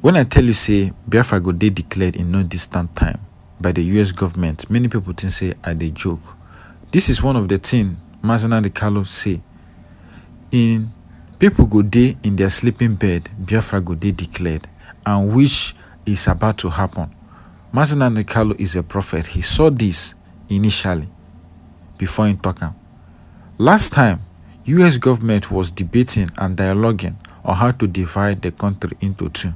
When I tell you say Biafra go dey declared in no distant time by the US government, many people think say I dey joke. This is one of the things Mazina de Carlo say. In people go dey in their sleeping bed, Biafra go dey declared, and which is about to happen. Mazina de Carlo is a prophet. He saw this initially before in talking. Last time, US government was debating and dialoguing on how to divide the country into two.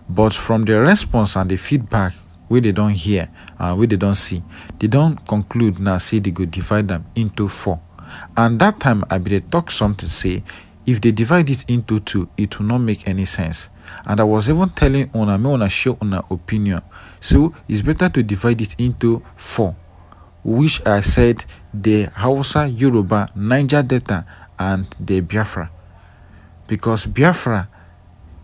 But from the response and the feedback where they don't hear and where they don't see, they don't conclude now say they go divide them into 4. And that time I be they talk something say if they divide it into 2, it will not make any sense. And I was even telling Una, me wanna share Una opinion. So it's better to divide it into 4, which I said the Hausa, Yoruba, Niger Delta, and the Biafra. Because Biafra,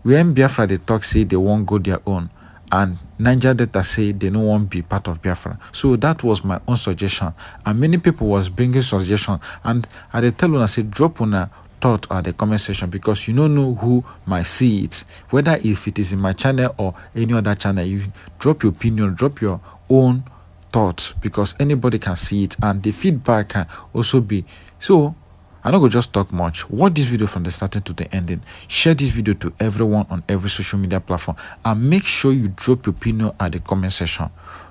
when Biafra they talk say they won't go their own, and Niger Delta say they don't want to be part of Biafra. So that was my own suggestion, and many people was bringing suggestion, and I dey tell Una say drop Una thought at the comment section, because you don't know who might see it, whether if it is in my channel or any other channel. You drop your opinion, drop your own thoughts, because anybody can see it and the feedback can also be. So I'm not going to just talk much. Watch this video from the starting to the ending. Share this video to everyone on every social media platform, and make sure you drop your opinion at the comment section.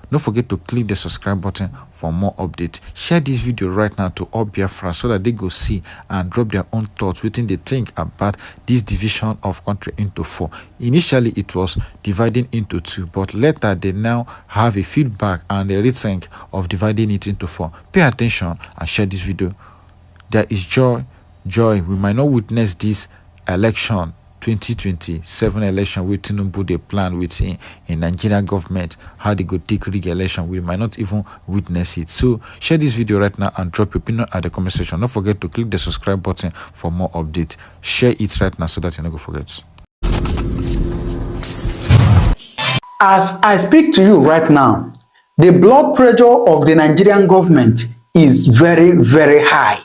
Don't forget to click the subscribe button for more updates. Share this video right now to all Biafra so that they go see and drop their own thoughts, what they think about this division of country into 4. Initially, it was dividing into 2, but later they now have a feedback and a rethink of dividing it into 4. Pay attention and share this video. There is joy. We might not witness this election, 2027 election, with Tinubu they plan with in Nigerian government, how they go take rig election. We might not even witness it. So share this video right now and drop your opinion at the comment section. Don't forget to click the subscribe button for more updates. Share it right now so that you don't go forget. As I speak to you right now, the blood pressure of the Nigerian government is very, very high.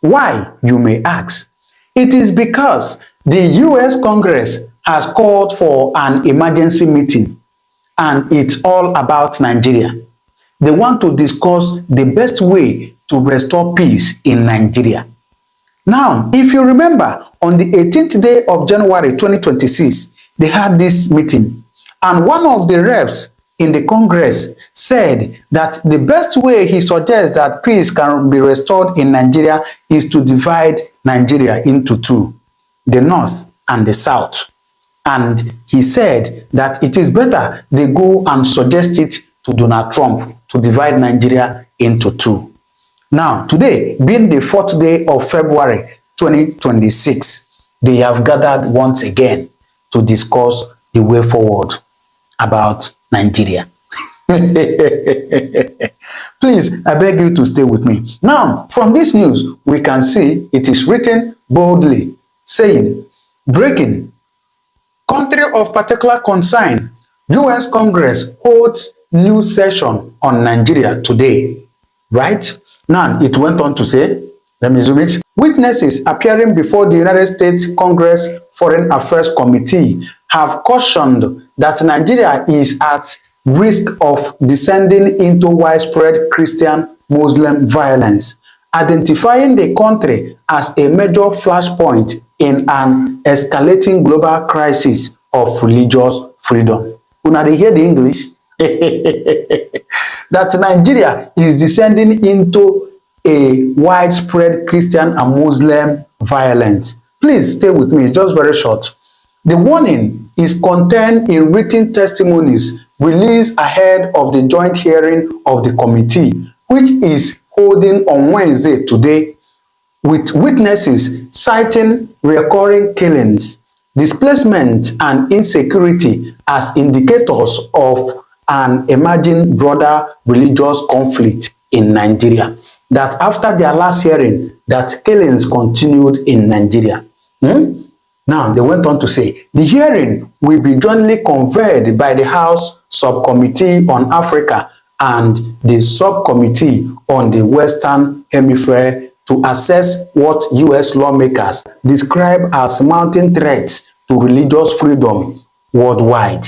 Why, you may ask? It is because the US Congress has called for an emergency meeting, and it's all about Nigeria. They want to discuss the best way to restore peace in Nigeria. Now, if you remember, on the 18th day of January 2026, they had this meeting, and one of the reps in the Congress said that the best way he suggests that peace can be restored in Nigeria is to divide Nigeria into 2, the North and the South. And he said that it is better they go and suggest it to Donald Trump to divide Nigeria into 2. Now, today, being the 4th day of February 2026, they have gathered once again to discuss the way forward about Nigeria. Please, I beg you to stay with me. Now, from this news, we can see it is written boldly, saying, breaking, country of particular concern, US Congress holds new session on Nigeria today. Right? Now, it went on to say, let me zoom it. Witnesses appearing before the United States Congress Foreign Affairs Committee have cautioned that Nigeria is at risk of descending into widespread Christian-Muslim violence, identifying the country as a major flashpoint in an escalating global crisis of religious freedom. Una dey hear the English? That Nigeria is descending into a widespread Christian and Muslim violence. Please stay with me, it's just very short. The warning is contained in written testimonies released ahead of the joint hearing of the committee, which is holding on Wednesday today, with witnesses citing recurring killings, displacement, and insecurity as indicators of an emerging broader religious conflict in Nigeria. That after their last hearing, that killings continued in Nigeria. Now, they went on to say, the hearing will be jointly convened by the House Subcommittee on Africa and the Subcommittee on the Western Hemisphere to assess what U.S. lawmakers describe as mounting threats to religious freedom worldwide.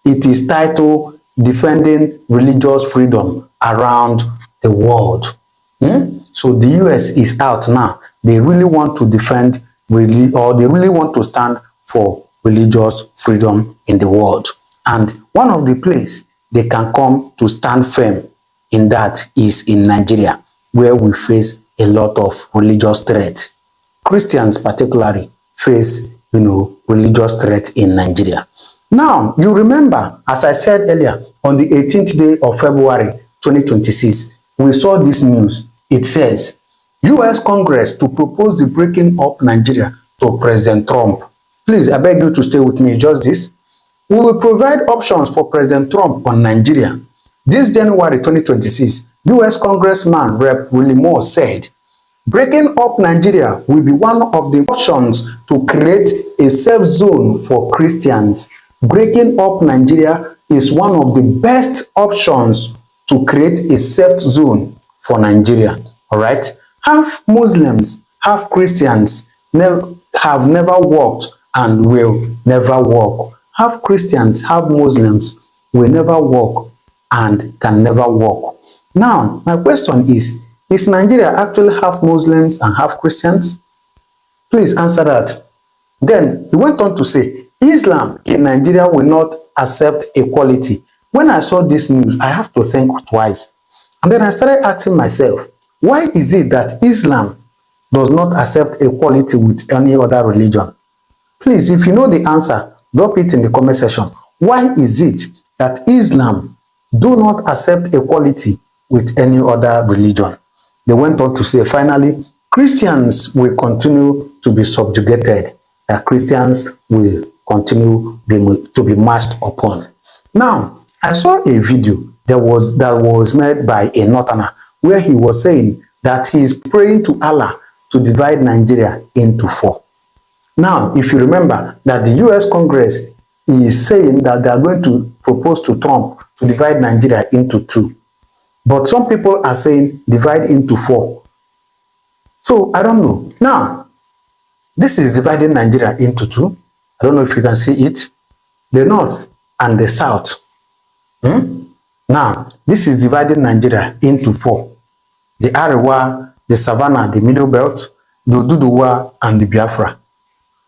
It is titled Defending Religious Freedom Around the World. So the US is out now. They really want to defend or they really want to stand for religious freedom in the world. And one of the places they can come to stand firm in that is in Nigeria, where we face a lot of religious threats. Christians particularly face, religious threats in Nigeria. Now, you remember, as I said earlier, on the 18th day of February 2026, we saw this news. It says, US Congress to propose the breaking up Nigeria to President Trump. Please, I beg you to stay with me, just this. We will provide options for President Trump on Nigeria. This January 2026, US Congressman Rep. Willie Moore said, breaking up Nigeria will be one of the options to create a safe zone for Christians. Breaking up Nigeria is one of the best options to create a safe zone for Nigeria. All right? Half Muslims, half Christians have never worked and will never work. Half Christians, half Muslims will never work and can never work. Now, my question is Nigeria actually half Muslims and half Christians? Please answer that. Then he went on to say, Islam in Nigeria will not accept equality. When I saw this news, I have to think twice. And then I started asking myself, why is it that Islam does not accept equality with any other religion? Please, if you know the answer, drop it in the comment section. Why is it that Islam do not accept equality with any other religion? They went on to say, finally, Christians will continue to be subjugated, that Christians will continue to be marched upon. Now, I saw a video that was made by a Northerner where he was saying that he is praying to Allah to divide Nigeria into 4. Now, if you remember that the US Congress is saying that they are going to propose to Trump to divide Nigeria into 2. But some people are saying divide into 4. So, I don't know. Now, this is dividing Nigeria into 2. I don't know if you can see it. The North and the South. Now, this is dividing Nigeria into 4. The Arewa, the Savannah, the Middle Belt, the Oduduwa, and the Biafra.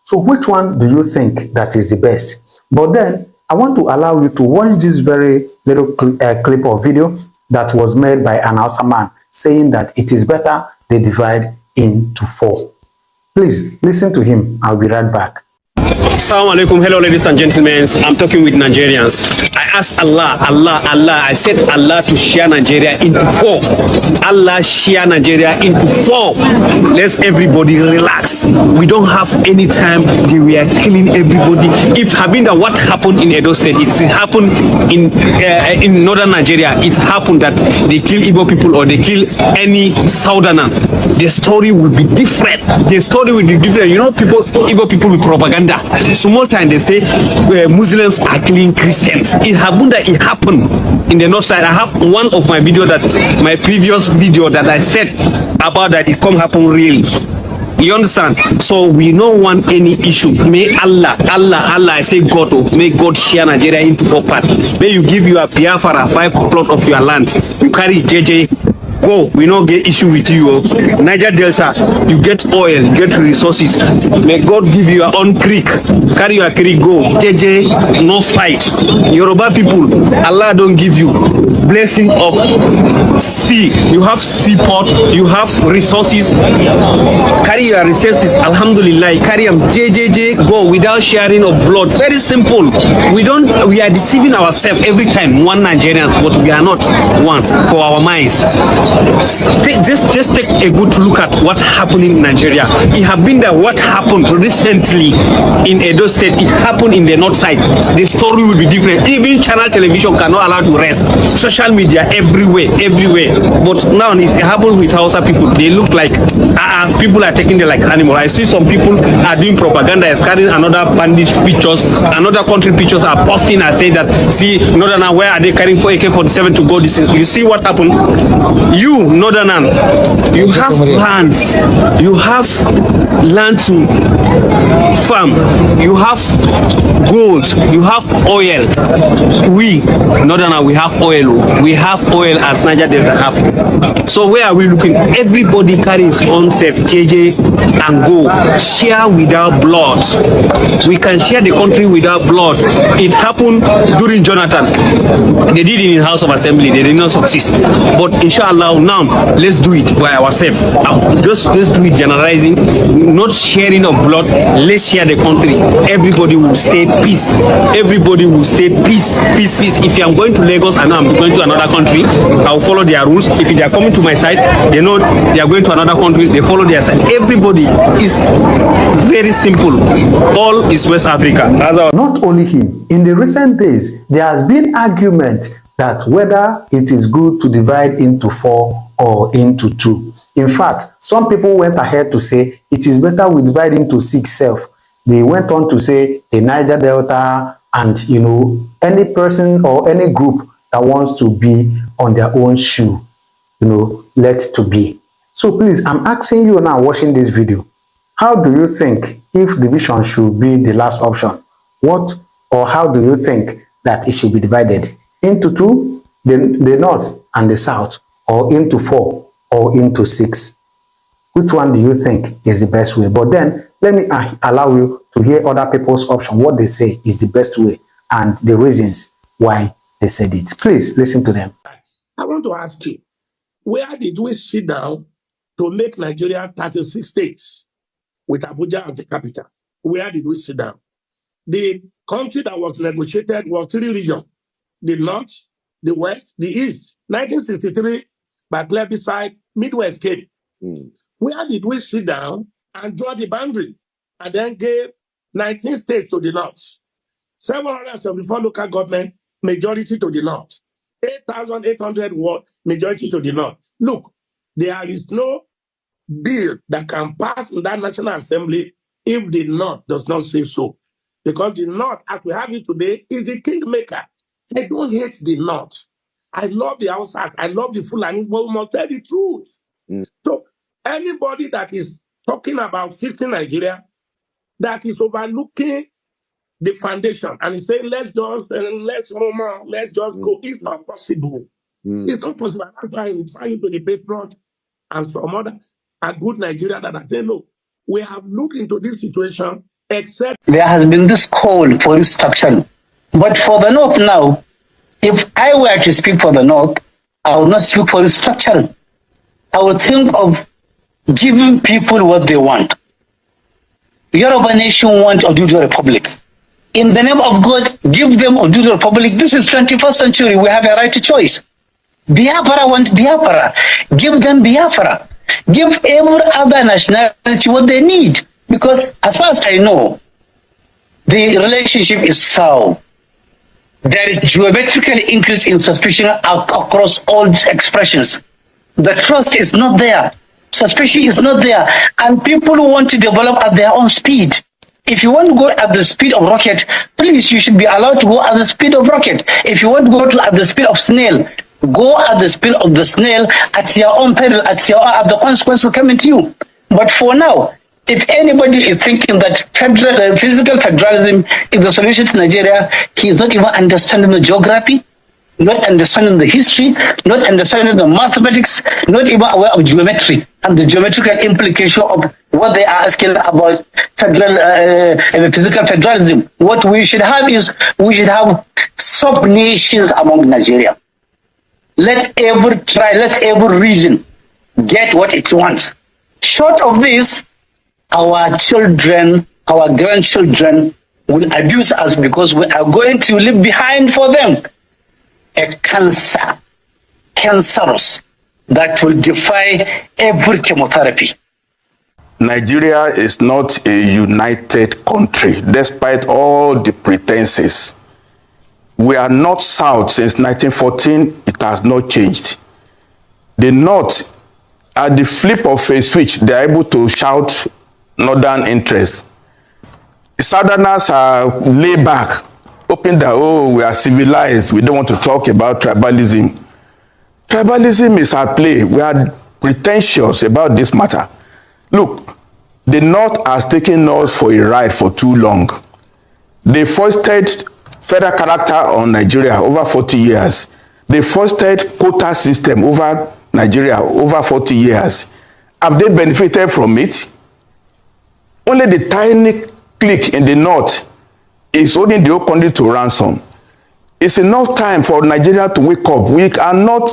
So which one do you think that is the best? But then, I want to allow you to watch this very little clip or video that was made by an Hausa man saying that it is better they divide into 4. Please, listen to him. I'll be right back. Assalamu alaikum. Hello, ladies and gentlemen. I'm talking with Nigerians. I asked Allah. I said Allah to share Nigeria into 4. Allah share Nigeria into 4. Let's everybody relax. We don't have any time. We are killing everybody. If Habinda, what happened in Edo State, it happened in northern Nigeria. It happened that they kill Igbo people or they kill any southerner. The story will be different. The story will be different. You know, Igbo people with propaganda. Small time they say Muslims are killing Christians. It happened in the north side. I have one of my previous video that I said about that it come happen really. You understand? So we don't want any issue. May Allah, I say God, may God share Nigeria into 4 parts. May you give your Biafra 5 plot of your land. You carry JJ. Go, we don't get issue with you. Niger Delta, you get oil, you get resources. May God give you your own creek. Carry your creek, go. JJ, no fight. Yoruba people, Allah don't give you blessing of sea. You have seaport, you have resources. Carry your resources, alhamdulillah. Carry them, JJJ, go without sharing of blood. Very simple. We are deceiving ourselves every time. One Nigerians, but we are not one for our minds. Just take a good look at what happened in Nigeria. It have been that what happened recently in Edo State, it happened in the north side. The story will be different. Even channel television cannot allow to rest. Social media everywhere. But now it happened with Hausa people. They look like people are taking them like animals. I see some people are doing propaganda, is carrying another bandage pictures, another country pictures are posting and say that see, where are they carrying for AK-47 to go this? You see what happened? You, Northern, you have lands, you have land to farm, you have gold, you have oil. We, Northern, we have oil. We have oil as Niger Delta have. So where are we looking? Everybody carries his own self, KJ, and go. Share without blood. We can share the country without blood. It happened during Jonathan. They did it in House of Assembly. They did not succeed. But inshallah, now let's do it by ourselves. Just let's do it generalizing, not sharing of blood. Let's share the country. Everybody will stay peace. Everybody will stay peace, peace, peace. If I'm going to Lagos and I'm going to another country, I'll follow their rules. If they are coming to my side, they know they are going to another country, they follow their side. Everybody is very simple. All is West Africa. Not only him, in the recent days, there has been argument that whether it is good to divide into 4 or into 2. In fact, some people went ahead to say it is better we divide into 6 self. They went on to say the Niger Delta and, you know, any person or any group that wants to be on their own shoe, you know, let to be. So please, I'm asking you now watching this video, how do you think if division should be the last option? What or how do you think that it should be divided? Into 2, the north and the south, or into 4 or into 6? Which one do you think is the best way? But then let me allow you to hear other people's option, what they say is the best way and the reasons why they said it. Please listen to them. I want to ask you, where did we sit down to make Nigeria 36 states with Abuja as the capital? Where did we sit down? The country that was negotiated was 3 regions: the North, the West, the East. 1963, by plebiscite, Midwest came. Where did we sit down and draw the boundary and then gave 19 states to the North, 774 local government, majority to the North, 8,800 ward, majority to the North? Look, there is no bill that can pass in that National Assembly if the North does not say so. Because the North, as we have it today, is the kingmaker. I don't hate the North. I love the Hausas. I love the Fulani, but we must tell the truth. So anybody that is talking about fixing Nigeria, that is overlooking the foundation and is saying, let's just go. It's not possible. It's not possible. That's why I refer you to the patriot and some other a good Nigeria that are saying, look, we have looked into this situation, except there has been this call for restructuring. But for the North now, if I were to speak for the North, I would not speak for restructuring. I would think of giving people what they want. Yoruba nation wants Oduduwa Republic. In the name of God, give them Oduduwa Republic. This is 21st century. We have a right to choice. Biafra wants Biafra. Give them Biafra. Give every other nationality what they need. Because as far as I know, the relationship is sour. There is geometrical increase in suspicion across all expressions. The trust is not there. Suspicion is not there. And people want to develop at their own speed. If you want to go at the speed of rocket, please, you should be allowed to go at the speed of rocket. If you want to go at the speed of snail, go at the speed of the snail at your own peril, at the consequence will come to you. But for now, if anybody is thinking that physical federalism is the solution to Nigeria, he is not even understanding the geography, not understanding the history, not understanding the mathematics, not even aware of geometry and the geometrical implication of what they are asking about physical federalism. What we should have is, we should have sub-nations among Nigeria. Let every region get what it wants. Short of this, our children, our grandchildren will abuse us because we are going to leave behind for them a cancerous, that will defy every chemotherapy. Nigeria is not a united country, despite all the pretenses. We are not South since 1914. It has not changed. The North, at the flip of a switch, they are able to shout Northern interest. Southerners are laid back, hoping that, oh, we are civilized. We don't want to talk about tribalism. Tribalism is at play. We are pretentious about this matter. Look, the North has taken us for a ride for too long. They foisted federal character on Nigeria over 40 years. They foisted quota system over Nigeria over 40 years. Have they benefited from it? Only the tiny clique in the North is holding the whole country to ransom. It's enough time for Nigeria to wake up. We are not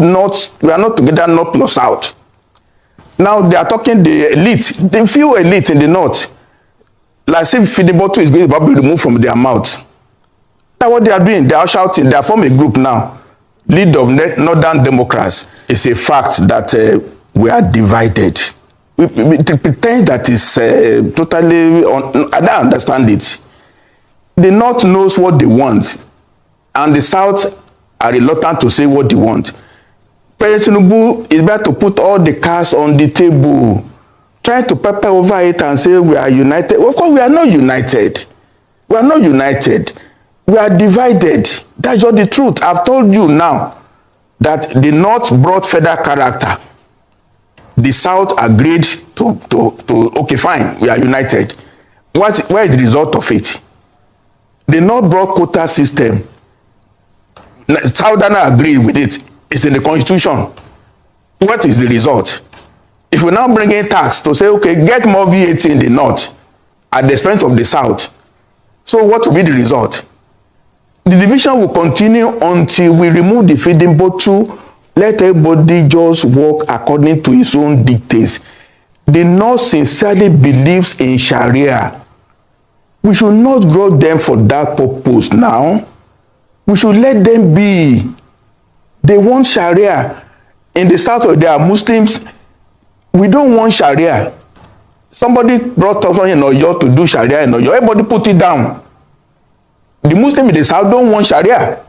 together, North plus South. Now they are talking the elite, the few elite in the North, like if feeding bottle is going to be removed from their mouth. That's what they are doing. They are shouting. They are forming a group now, League of Northern Democrats. It's a fact that we are divided. We pretend that is totally. I don't understand it. The North knows what they want, and the South are reluctant to say what they want. President Tinubu is better to put all the cards on the table, trying to pepper over it and say we are united. Of course, we are not united. We are not united. We are divided. That's just the truth. I've told you now that the North brought federal character. The South agreed to okay, fine, we are united. Where is the result of it? The North brought quota system. Southern agreed with it. It's in the constitution. What is the result? If we now bring in tax to say, okay, get more VAT in the North at the expense of the South, so what will be the result? The division will continue until we remove the feeding bottle. Let everybody just work according to his own dictates. The North sincerely believes in Sharia. We should not grow them for that purpose now. We should let them be. They want Sharia. In the South, they are Muslims. We don't want Sharia. Somebody brought up something in Oyo to do Sharia in Oyo. Everybody put it down. The Muslims in the South don't want Sharia.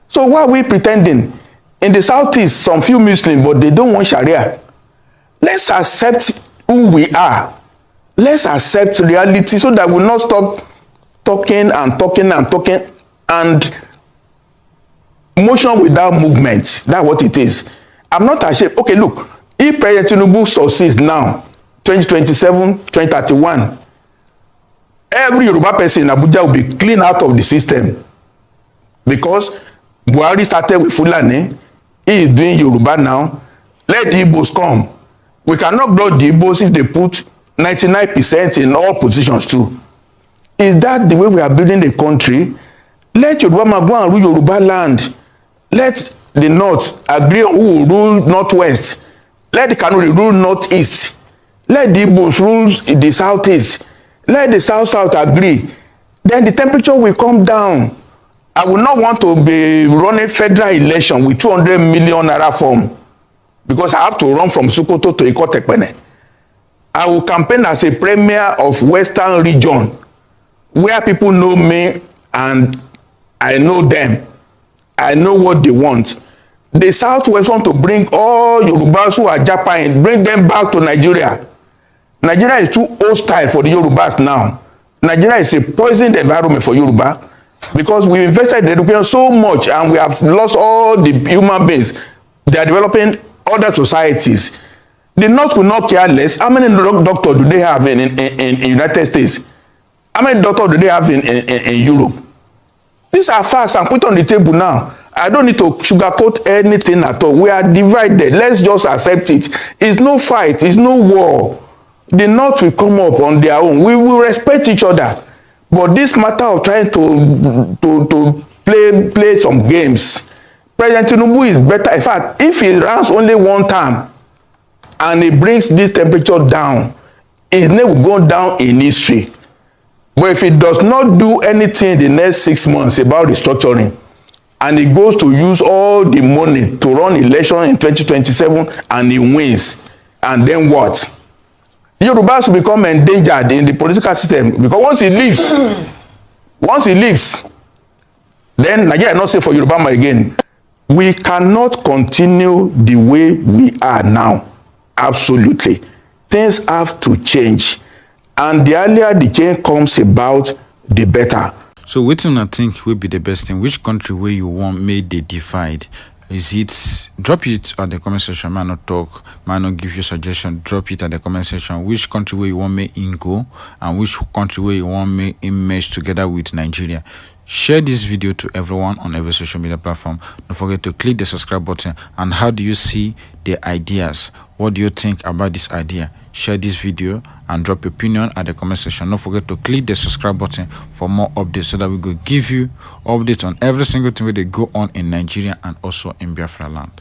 So why are we pretending? In the Southeast, some few Muslims, but they don't want Sharia. Let's accept who we are. Let's accept reality so that we'll not stop talking and motion without movement. That's what it is. I'm not ashamed. Okay, look, if President Tinubu succeeds now, 2027, 2031, every Yoruba person in Abuja will be cleaned out of the system. Because Buhari started with Fulani, he is doing Yoruba now. Let the Igbos come. We cannot block the Igbos if they put 99% in all positions too. Is that the way we are building the country? Let Yoruba man go and rule Yoruba land. Let the North agree on who will rule Northwest. Let the Kanuri rule Northeast. Let the Igbos rule the Southeast. Let the South agree. Then the temperature will come down. I will not want to be running federal election with 200 million naira form because I have to run from Sokoto to Ikotekpene. I will campaign as a premier of Western region where people know me and I know them. I know what they want. The Southwest want to bring all Yorubas who are Japan, bring them back to Nigeria. Nigeria is too hostile for the Yorubas now. Nigeria is a poisoned environment for Yoruba because we invested in education so much and we have lost all the human beings. They are developing other societies. The North will not care less. How many doctors do they have in United States? How many doctors do they have in Europe? These are facts I'm put on the table now. I don't need to sugarcoat anything at all. We are divided. Let's just accept it. It's no fight. It's no war. The North will come up on their own. We will respect each other. But this matter of trying to play some games, President Tinubu is better. In fact, if he runs only one term and he brings this temperature down, his name will go down in history. But if he does not do anything in the next 6 months about restructuring, and he goes to use all the money to run election in 2027 and he wins, and then what? Yorubas will become endangered in the political system because once he leaves, then Nigeria is not safe for Yoruba man again. We cannot continue the way we are now. Absolutely. Things have to change. And the earlier the change comes about, the better. So wetin una think will be the best thing? Which country where you want made they divide? Is it, drop it at the comment section. Might not talk, might not give you suggestion. Drop it at the comment section. Which country where you want me in go, and which country where you want me in merge together with Nigeria. Share this video to everyone on every social media platform. Don't forget to click the subscribe button. And how do you see the ideas? What do you think about this idea? Share this video and drop your opinion at the comment section. Don't forget to click the subscribe button for more updates, so that we will give you updates on every single thing where they go on in Nigeria and also in Biafra land.